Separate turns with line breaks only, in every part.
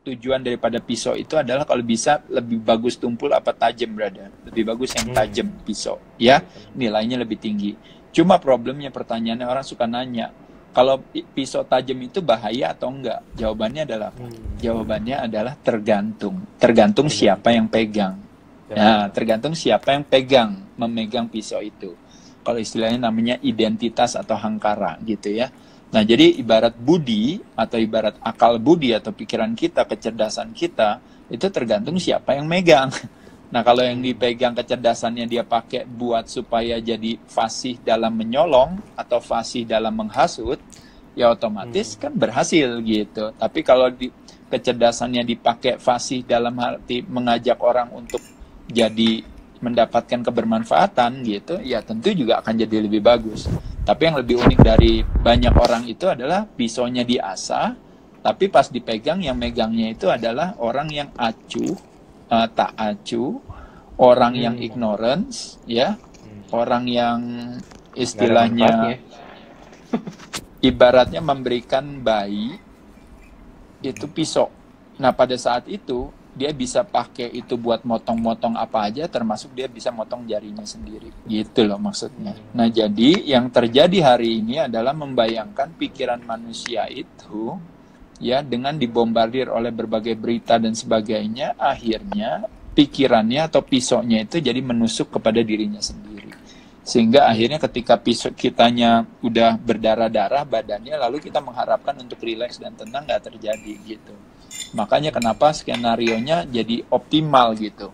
tujuan daripada pisau itu adalah kalau bisa lebih bagus tumpul apa tajam, brother. Lebih bagus yang tajam pisau, ya, nilainya lebih tinggi. Cuma problemnya pertanyaannya orang suka nanya, kalau pisau tajam itu bahaya atau enggak? Jawabannya adalah apa? Jawabannya adalah tergantung. Tergantung siapa yang pegang. Nah, tergantung siapa yang memegang pisau itu. Kalau istilahnya namanya identitas atau hangkara gitu ya. Nah, jadi ibarat budi atau ibarat akal budi atau pikiran kita, kecerdasan kita, itu tergantung siapa yang megang. Nah, kalau yang dipegang kecerdasannya dia pakai buat supaya jadi fasih dalam menyolong atau fasih dalam menghasut, ya otomatis kan berhasil gitu. Tapi kalau kecerdasannya dipakai fasih dalam arti mengajak orang untuk jadi mendapatkan kebermanfaatan gitu, ya tentu juga akan jadi lebih bagus. Tapi yang lebih unik dari banyak orang itu adalah pisaunya diasah, tapi pas dipegang yang megangnya itu adalah orang yang acuh, tak acuh, orang yang ignorance, ya, orang yang istilahnya ibaratnya memberikan bayi itu pisau. Nah, pada saat itu dia bisa pakai itu buat motong-motong apa aja, termasuk dia bisa motong jarinya sendiri. Gitu loh maksudnya. Nah, jadi yang terjadi hari ini adalah membayangkan pikiran manusia itu, ya, dengan dibombardir oleh berbagai berita dan sebagainya, akhirnya pikirannya atau pisaunya itu jadi menusuk kepada dirinya sendiri. Sehingga akhirnya ketika pisau kitanya udah berdarah-darah badannya, lalu kita mengharapkan untuk rileks dan tenang, nggak terjadi gitu. Makanya kenapa skenarionya jadi optimal gitu.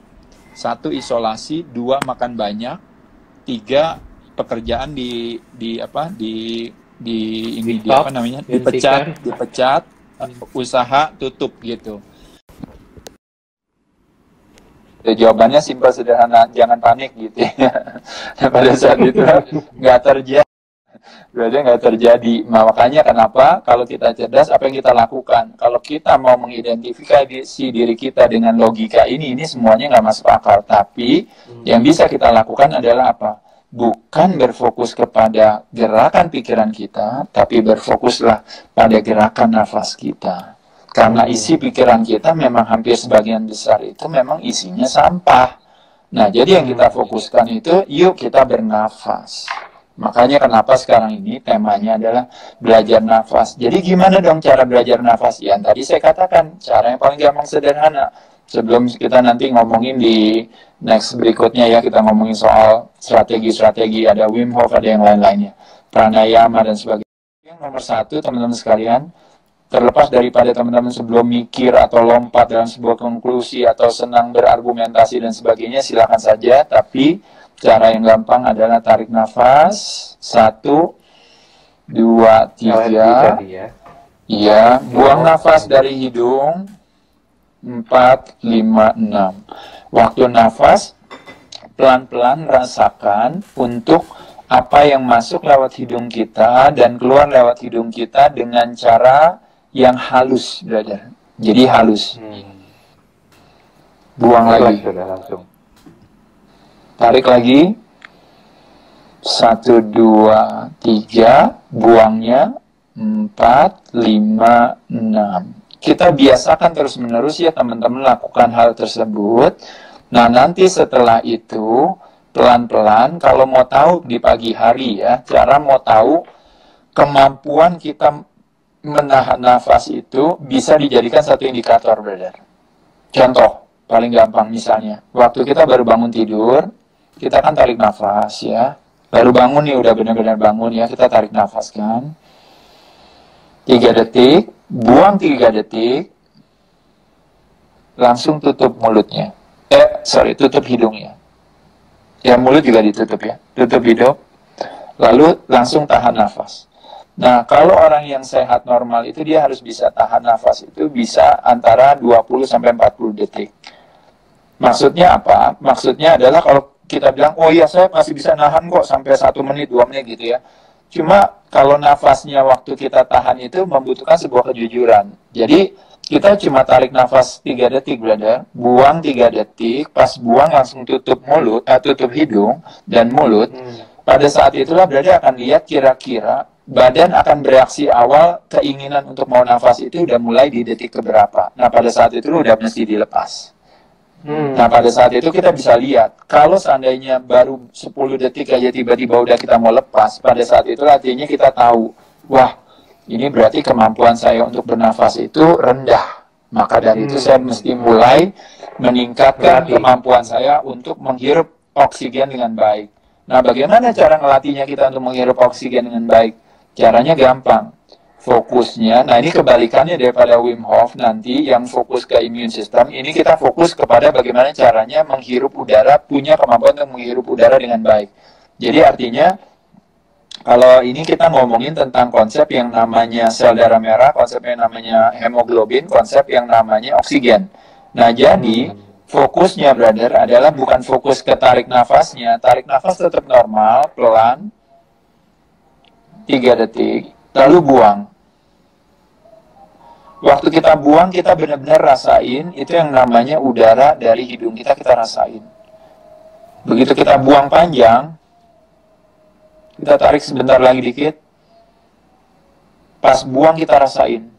1, isolasi, 2, makan banyak, 3, pekerjaan dipecat, usaha tutup gitu. Jawabannya simpel sederhana, jangan panik gitu ya. Pada saat itu nggak terjadi. Berarti nggak terjadi. Nah, makanya kenapa kalau kita cerdas, apa yang kita lakukan? Kalau kita mau mengidentifikasi diri kita dengan logika ini semuanya nggak masuk akal. Tapi yang bisa kita lakukan adalah apa? Bukan berfokus kepada gerakan pikiran kita, tapi berfokuslah pada gerakan nafas kita. Karena isi pikiran kita memang hampir sebagian besar itu memang isinya sampah. Nah, jadi yang kita fokuskan itu, yuk kita bernafas. Makanya kenapa sekarang ini temanya adalah belajar nafas. Jadi gimana dong cara belajar nafas? Ya, tadi saya katakan, cara yang paling gampang sederhana. Sebelum kita nanti ngomongin di next berikutnya ya, kita ngomongin soal strategi-strategi, ada Wim Hof, ada yang lain-lainnya. Pranayama dan sebagainya. Yang nomor 1, teman-teman sekalian, terlepas daripada teman-teman sebelum mikir atau lompat dalam sebuah konklusi atau senang berargumentasi dan sebagainya, silakan saja. Tapi cara yang gampang adalah tarik nafas 1, 2, 3. Iya, buang nafas dari hidung 4, 5, 6. Waktu nafas pelan-pelan rasakan untuk apa yang masuk lewat hidung kita dan keluar lewat hidung kita dengan cara yang halus, brother. Jadi halus. Buang lagi. Tarik lagi. 1, 2, 3. Buangnya 4, 5, 6. Kita biasakan terus-menerus ya teman-teman lakukan hal tersebut. Nah, nanti setelah itu pelan-pelan, kalau mau tahu di pagi hari ya, cara mau tahu kemampuan kita menahan nafas itu bisa dijadikan satu indikator, brother. Contoh, paling gampang misalnya, waktu kita baru bangun tidur, kita kan tarik nafas ya. Baru bangun nih, udah benar-benar bangun ya, kita tarik nafas kan. 3 detik, buang 3 detik, langsung tutup mulutnya. Tutup hidungnya. Ya, mulut juga ditutup ya. Tutup hidung, lalu langsung tahan nafas. Nah, kalau orang yang sehat normal itu dia harus bisa tahan nafas itu bisa antara 20-40 detik. Maksudnya apa? Maksudnya adalah kalau kita bilang, oh iya saya masih bisa nahan kok sampai 1 menit, 2 menit gitu ya. Cuma kalau nafasnya waktu kita tahan itu membutuhkan sebuah kejujuran. Jadi kita cuma tarik nafas 3 detik, brother. Buang 3 detik, pas buang langsung tutup mulut, tutup hidung dan mulut. Pada saat itulah brother akan lihat kira-kira badan akan bereaksi awal, keinginan untuk mau nafas itu udah mulai di detik keberapa. Nah, pada saat itu udah mesti dilepas. Nah, pada saat itu kita bisa lihat, kalau seandainya baru 10 detik aja tiba-tiba udah kita mau lepas, pada saat itu artinya kita tahu, wah, ini berarti kemampuan saya untuk bernafas itu rendah. Maka dari itu saya mesti mulai meningkatkan kemampuan saya untuk menghirup oksigen dengan baik. Nah, bagaimana cara ngelatihnya kita untuk menghirup oksigen dengan baik? Caranya gampang. Fokusnya, nah ini kebalikannya daripada Wim Hof nanti yang fokus ke immune system, ini kita fokus kepada bagaimana caranya menghirup udara, punya kemampuan untuk menghirup udara dengan baik. Jadi artinya, kalau ini kita ngomongin tentang konsep yang namanya sel darah merah, konsep yang namanya hemoglobin, konsep yang namanya oksigen. Nah jadi, fokusnya brother adalah bukan fokus ke tarik nafasnya, tarik nafas tetap normal, pelan, 3 detik, lalu buang. Waktu kita buang, kita benar-benar rasain, itu yang namanya udara dari hidung kita rasain. Begitu kita buang panjang, kita tarik sebentar lagi dikit, pas buang kita rasain.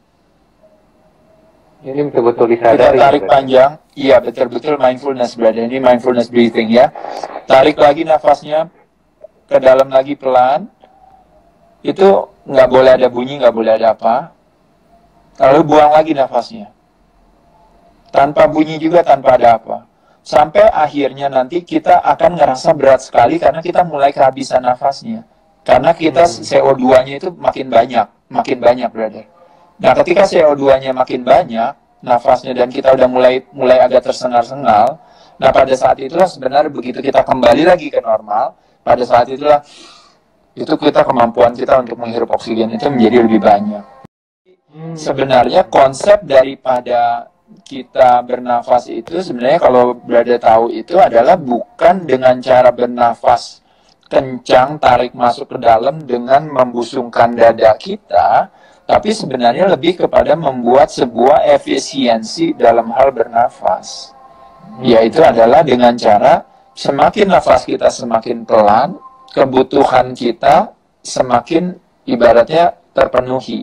Ini betul-betul disadari.
Kita tarik panjang, iya betul-betul mindfulness brother, ini mindfulness breathing ya. Tarik lagi nafasnya, ke dalam lagi pelan, itu nggak boleh ada bunyi, nggak boleh ada apa. Lalu buang lagi nafasnya. Tanpa bunyi juga, tanpa ada apa. Sampai akhirnya nanti kita akan ngerasa berat sekali karena kita mulai kehabisan nafasnya. Karena kita CO2-nya itu makin banyak brother. Nah, ketika CO2-nya makin banyak, nafasnya dan kita udah mulai agak tersengal-sengal, nah pada saat itulah sebenarnya begitu kita kembali lagi ke normal, pada saat itulah itu kemampuan kita untuk menghirup oksigen itu menjadi lebih banyak. Sebenarnya konsep daripada kita bernafas itu sebenarnya kalau berada tahu itu adalah bukan dengan cara bernafas kencang, tarik masuk ke dalam dengan membusungkan dada kita, tapi sebenarnya lebih kepada membuat sebuah efisiensi dalam hal bernafas. Yaitu adalah dengan cara semakin nafas kita semakin pelan, kebutuhan kita semakin ibaratnya terpenuhi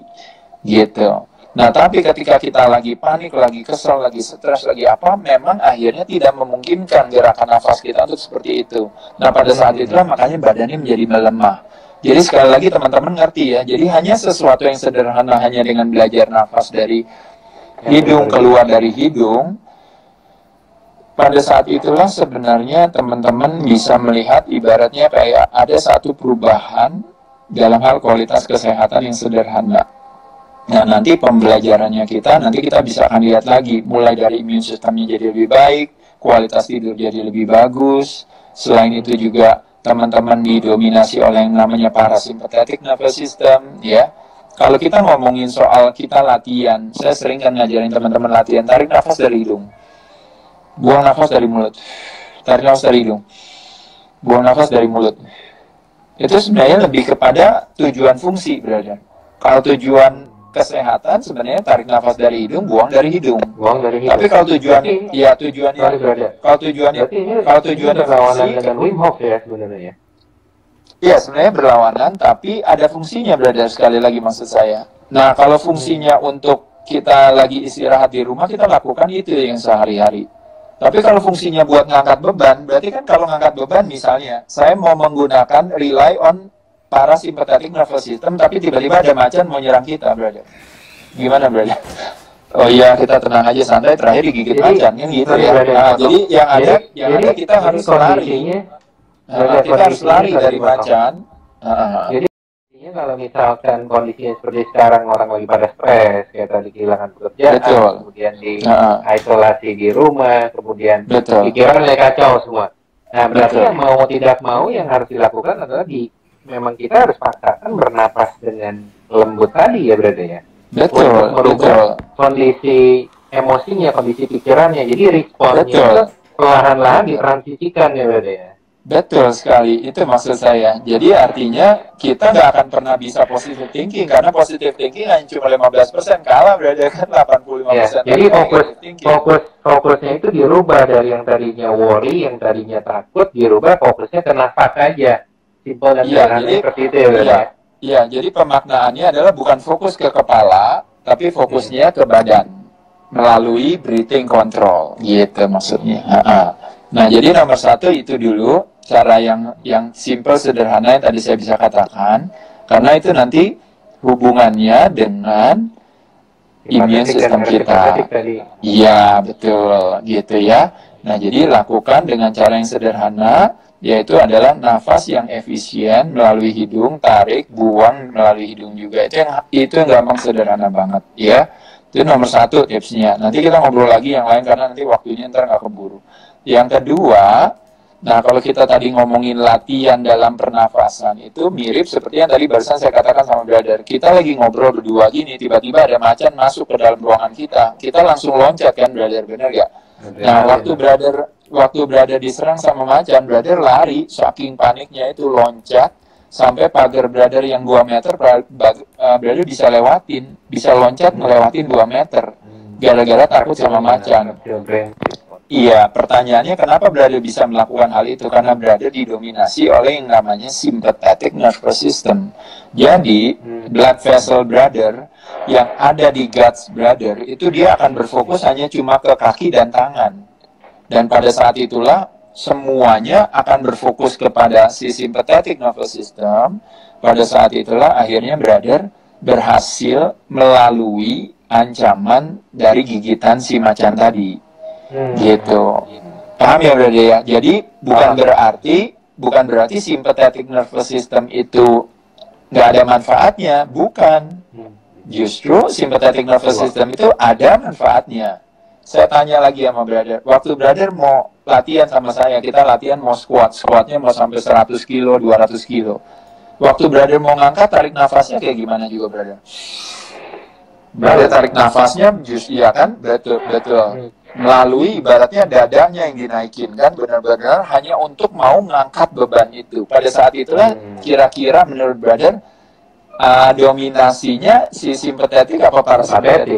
gitu. Nah, tapi ketika kita lagi panik, lagi kesel, lagi stres, lagi apa, memang akhirnya tidak memungkinkan gerakan nafas kita untuk seperti itu. Nah, pada saat itulah makanya badannya menjadi melemah. Jadi sekali lagi teman-teman ngerti ya, jadi hanya sesuatu yang sederhana hanya dengan belajar nafas dari hidung, keluar dari hidung, pada saat itulah sebenarnya teman-teman bisa melihat ibaratnya kayak ada satu perubahan dalam hal kualitas kesehatan yang sederhana. Nah, nanti pembelajarannya nanti kita bisa akan lihat lagi, mulai dari imun sistemnya jadi lebih baik, kualitas tidur jadi lebih bagus. Selain itu juga teman-teman didominasi oleh yang namanya parasympathetic nervous system, ya. Kalau kita ngomongin soal kita latihan, saya sering kan ngajarin teman-teman latihan, tarik nafas dari hidung, buang nafas dari mulut, tarik nafas dari hidung, buang nafas dari mulut. Itu sebenarnya lebih kepada tujuan fungsi, brother. Kalau tujuan kesehatan sebenarnya tarik nafas dari hidung, buang dari hidung. Tapi kalau tujuannya
berlawanan dengan Wim Hof ya sebenarnya.
Iya, sebenarnya berlawanan, tapi ada fungsinya, brother. Sekali lagi maksud saya. Nah, kalau fungsinya untuk kita lagi istirahat di rumah, kita lakukan itu yang sehari-hari. Tapi kalau fungsinya buat ngangkat beban, berarti kan kalau ngangkat beban misalnya, saya mau menggunakan rely on parasympathetic nervous system, tapi tiba-tiba ada macan mau nyerang kita, brother. Gimana, brother? Oh iya, kita tenang aja, santai, terakhir digigit macan, kan gitu ya. Nah, jadi yang ada kita harus lari. Kita harus lari dari macan.
Jadi kalau misalkan kondisinya seperti sekarang, orang lagi pada stres, kayak tadi kehilangan pekerjaan, kemudian di isolasi di rumah, kemudian pikirannya kacau semua. Nah, berarti yang mau tidak mau yang harus dilakukan adalah memang kita harus paksakan bernapas dengan lembut tadi ya berarti ya.
Betul.
Untuk merubah kondisi emosinya, kondisi pikirannya. Jadi responnya itu perlahan-lahan ditransisikan ya berarti ya.
Betul sekali, itu maksud saya. Jadi artinya kita nggak akan pernah bisa positive thinking karena positive thinking hanya cuma 15%, kalah berarti kan 85%.
Ya, jadi fokusnya itu dirubah dari yang tadinya worry, yang tadinya takut, dirubah fokusnya ke nafas aja. Simpel dan sederhana seperti itu ya.
jadi pemaknaannya adalah bukan fokus ke kepala, tapi fokusnya ke badan melalui breathing control, gitu maksudnya. Nah, jadi nomor 1 itu dulu cara yang simple, sederhana yang tadi saya bisa katakan, karena itu nanti hubungannya dengan imun sistem kita. Iya, betul, gitu ya. Nah, jadi lakukan dengan cara yang sederhana, yaitu adalah nafas yang efisien melalui hidung, tarik, buang melalui hidung juga. Itu yang gampang, sederhana banget, ya. Itu nomor 1 tipsnya. Nanti kita ngobrol lagi yang lain karena nanti waktunya ntar nggak keburu. Yang kedua, nah kalau kita tadi ngomongin latihan dalam pernafasan, itu mirip seperti yang tadi barusan saya katakan sama brother. Kita lagi ngobrol berdua gini, tiba-tiba ada macan masuk ke dalam ruangan kita. Kita langsung loncat kan, brother, bener gak? Nah, waktu brother diserang sama macan, brother lari, saking paniknya itu loncat, sampai pagar brother yang 2 meter, brother bisa loncat ngelewatin 2 meter, gara-gara takut sama macan. Iya, pertanyaannya kenapa brother bisa melakukan hal itu? Karena brother didominasi oleh yang namanya sympathetic nervous system. Jadi, blood vessel brother yang ada di guts brother, itu dia akan berfokus hanya cuma ke kaki dan tangan. Dan pada saat itulah, semuanya akan berfokus kepada si sympathetic nervous system. Pada saat itulah, akhirnya brother berhasil melalui ancaman dari gigitan si macan tadi. Gitu. Paham ya brother ya? Jadi bukan berarti sympathetic nervous system itu nggak ada manfaatnya, bukan. Justru sympathetic nervous system itu ada manfaatnya. Saya tanya lagi sama brother, waktu brother mau latihan sama saya, kita latihan mau squatnya mau sampai 100 kilo, 200 kilo. Waktu brother mau ngangkat, tarik nafasnya kayak gimana juga brother? Brother tarik nafasnya, ya kan? Betul. Melalui ibaratnya dadanya yang dinaikin kan, benar-benar hanya untuk mau ngangkat beban itu. Pada saat itulah kira-kira menurut brother dominasinya si simpatetik apa parasimpatetik?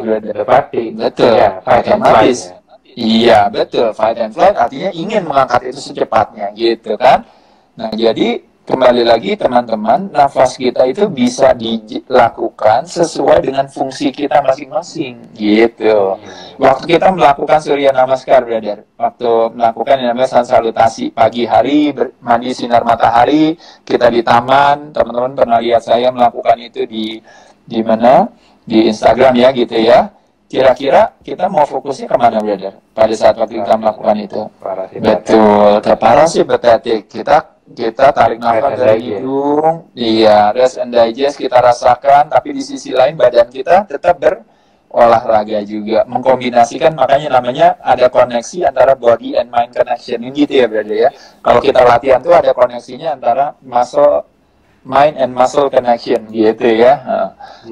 Betul, otomatis. Iya, betul. Fight and flight artinya ingin mengangkat itu secepatnya gitu kan. Nah, jadi kembali lagi teman-teman, nafas kita itu bisa dilakukan sesuai dengan fungsi kita masing-masing gitu. Waktu kita melakukan Surya Namaskar, brother, waktu melakukan yang namanya sun salutasi pagi hari, mandi sinar matahari, kita di taman, teman-teman pernah lihat saya melakukan itu di mana? Di Instagram ya gitu ya. Kira-kira kita mau fokusnya kemana, brother? Pada saat waktu kita melakukan itu. Betul, ke parasimpatetik. Kita tarik nafas dari hidung, iya, rest and digest kita rasakan, tapi di sisi lain badan kita tetap berolahraga juga, mengkombinasikan, makanya namanya ada koneksi antara body and mind connection, gitu ya brother ya. Kalau kita latihan tuh ada koneksinya antara mind and muscle connection, gitu ya.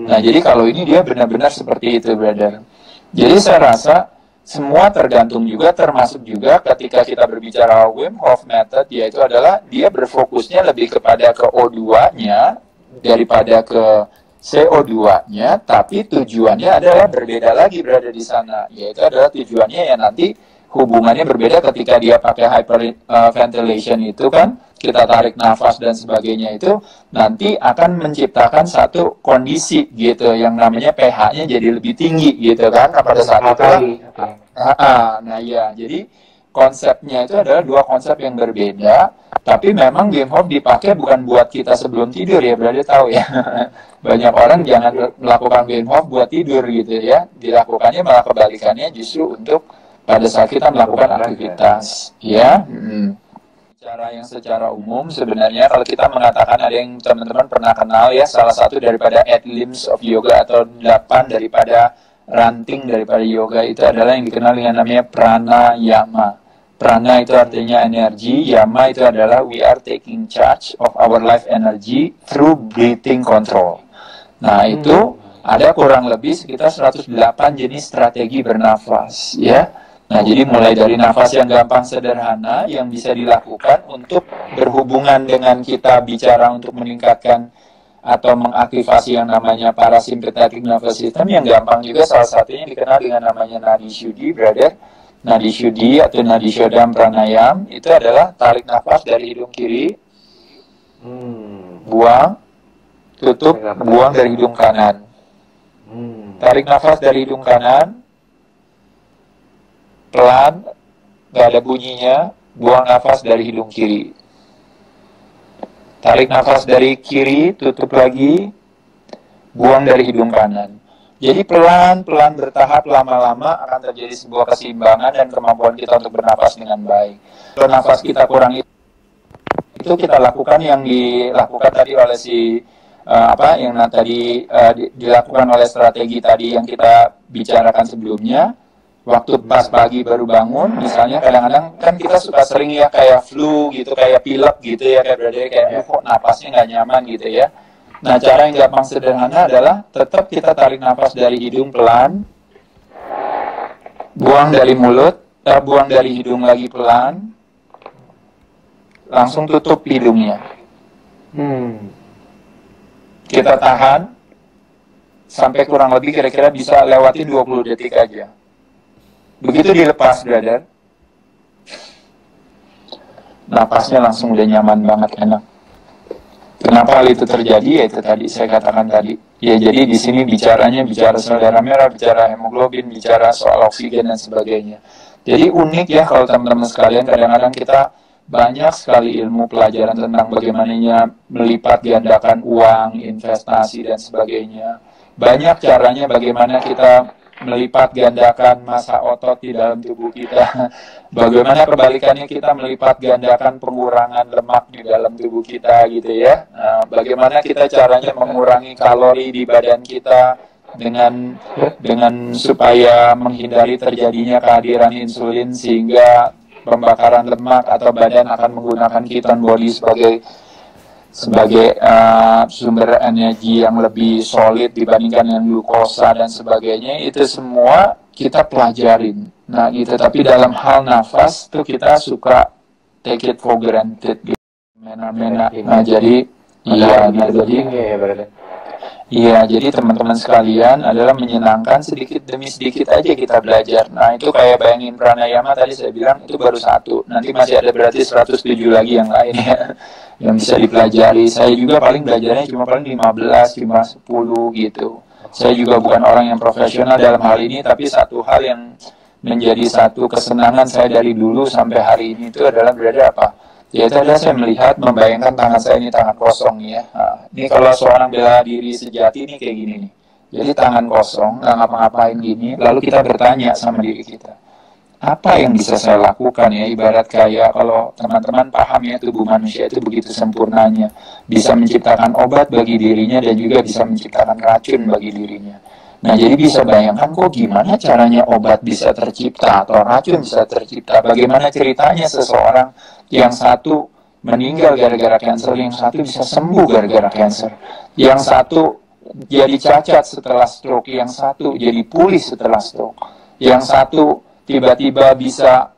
Nah, jadi kalau ini dia benar-benar seperti itu brother. Jadi saya rasa semua tergantung juga, termasuk juga ketika kita berbicara Wim Hof Method, yaitu adalah dia berfokusnya lebih kepada ke O2-nya daripada ke CO2-nya, tapi tujuannya adalah berbeda lagi berada di sana, yaitu adalah tujuannya yang nanti hubungannya berbeda ketika dia pakai hyperventilation itu kan, kita tarik nafas dan sebagainya itu, nanti akan menciptakan satu kondisi gitu, yang namanya pH-nya jadi lebih tinggi gitu kan, pada saat itu nah ya, jadi konsepnya itu adalah 2 konsep yang berbeda, tapi memang Wim Hof dipakai bukan buat kita sebelum tidur ya, berarti tahu ya. Banyak orang jangan melakukan Wim Hof buat tidur gitu ya, dilakukannya malah kebalikannya justru untuk pada saat kita melakukan aktivitas ya. Cara yang secara umum sebenarnya kalau kita mengatakan, ada yang teman-teman pernah kenal ya, salah satu daripada 8 limbs of yoga atau 8 daripada ranting daripada yoga itu adalah yang dikenal dengan namanya pranayama. Prana itu artinya energi, yama itu adalah we are taking charge of our life energy through breathing control. Nah, itu ada kurang lebih sekitar 108 jenis strategi bernafas ya. Nah, jadi mulai dari nafas yang gampang sederhana yang bisa dilakukan untuk berhubungan dengan kita bicara untuk meningkatkan atau mengaktifasi yang namanya parasympathetic nervous system, yang gampang juga salah satunya dikenal dengan namanya Nadi Shuddhi, brother. Nadi Shuddhi atau Nadi Shodham Pranayam itu adalah tarik nafas dari hidung kiri, buang, tutup, buang dari hidung kanan. Tarik nafas dari hidung kanan, pelan, nggak ada bunyinya, buang nafas dari hidung kiri. Tarik nafas dari kiri, tutup lagi, buang dari hidung kanan. Jadi pelan-pelan bertahap, lama-lama akan terjadi sebuah keseimbangan dan kemampuan kita untuk bernapas dengan baik. Kalau nafas kita kurang itu kita lakukan yang dilakukan tadi oleh dilakukan oleh strategi tadi yang kita bicarakan sebelumnya. Waktu pas pagi baru bangun, misalnya kadang-kadang kan kita suka sering ya kayak flu gitu, kayak pilek gitu ya, kayak kok napasnya nggak nyaman gitu ya. Nah, cara yang gampang sederhana adalah tetap kita tarik nafas dari hidung pelan, buang dari mulut, buang dari hidung lagi pelan, langsung tutup hidungnya. Kita tahan sampai kurang lebih kira-kira bisa lewati 20 detik aja. Begitu dilepas, brother, napasnya langsung udah nyaman banget, enak. Kenapa hal itu terjadi? Ya itu tadi saya katakan tadi. Ya jadi di sini bicara sel darah merah, bicara hemoglobin, bicara soal oksigen dan sebagainya. Jadi unik ya kalau teman-teman sekalian, kadang-kadang kita banyak sekali ilmu pelajaran tentang bagaimana melipat gandakan uang, investasi dan sebagainya. Banyak caranya bagaimana kita melipat gandakan massa otot di dalam tubuh kita. Bagaimana kebalikannya kita melipat gandakan pengurangan lemak di dalam tubuh kita gitu ya. Nah, bagaimana kita caranya mengurangi kalori di badan kita dengan supaya menghindari terjadinya kehadiran insulin sehingga pembakaran lemak atau badan akan menggunakan ketone body sebagai sumber energi yang lebih solid dibandingkan dengan glukosa dan sebagainya. Itu semua kita pelajarin. Nah gitu, tapi dalam hal nafas tuh kita suka take it for granted gitu. Mena-mena. Nah jadi jadi teman-teman sekalian adalah menyenangkan sedikit demi sedikit aja kita belajar. Nah itu kayak bayangin pranayama tadi saya bilang itu baru satu. Nanti masih ada berarti 107 lagi yang lain ya, yang bisa dipelajari. Saya juga paling belajarnya cuma paling 15, cuma 10 gitu. Saya juga bukan orang yang profesional dalam hal ini, tapi satu hal yang menjadi satu kesenangan saya dari dulu sampai hari ini itu adalah berada apa? Yaitu adalah saya melihat, membayangkan tangan saya ini tangan kosong ya. Nah, ini kalau seorang bela diri sejati ini kayak gini nih. Jadi tangan kosong, nggak ngapa-ngapain gini, lalu kita bertanya sama diri kita, apa yang bisa saya lakukan ya? Ibarat kayak kalau teman-teman paham ya, tubuh manusia itu begitu sempurnanya, bisa menciptakan obat bagi dirinya dan juga bisa menciptakan racun bagi dirinya. Nah jadi bisa bayangkan kok gimana caranya obat bisa tercipta atau racun bisa tercipta, bagaimana ceritanya seseorang yang satu meninggal gara-gara kanker, yang satu bisa sembuh gara-gara kanker, yang satu jadi cacat setelah stroke, yang satu jadi pulih setelah stroke, yang satu tiba-tiba bisa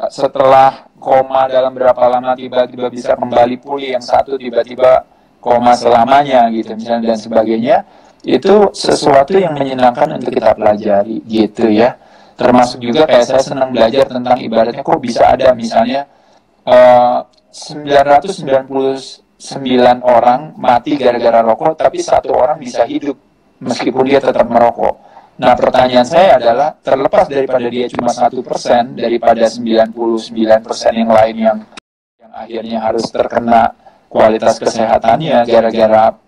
setelah koma dalam berapa lama tiba-tiba bisa kembali pulih, yang satu tiba-tiba koma selamanya gitu misalnya dan sebagainya. Itu sesuatu yang menyenangkan untuk kita pelajari gitu ya. Termasuk juga kayak saya senang belajar tentang ibaratnya kok bisa ada misalnya 999 orang mati gara-gara rokok, tapi satu orang bisa hidup meskipun dia tetap merokok. Nah pertanyaan saya adalah, terlepas daripada dia cuma 1% daripada 99% yang lain yang akhirnya harus terkena kualitas kesehatannya gara-gara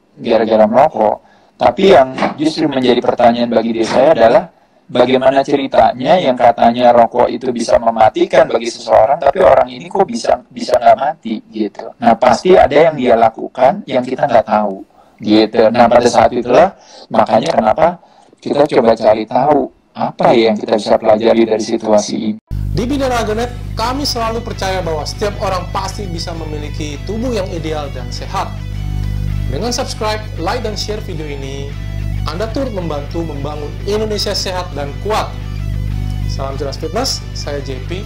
merokok. Tapi yang justru menjadi pertanyaan bagi diri saya adalah bagaimana ceritanya yang katanya rokok itu bisa mematikan bagi seseorang, tapi orang ini kok bisa nggak mati gitu. Nah pasti ada yang dia lakukan yang kita nggak tahu gitu. Nah pada saat itulah makanya kenapa kita coba cari tahu apa ya yang kita bisa pelajari dari situasi ini.
Di Binaraganet, kami selalu percaya bahwa setiap orang pasti bisa memiliki tubuh yang ideal dan sehat. Dengan subscribe, like, dan share video ini, Anda turut membantu membangun Indonesia sehat dan kuat. Salam Jelas Fitness, saya JP.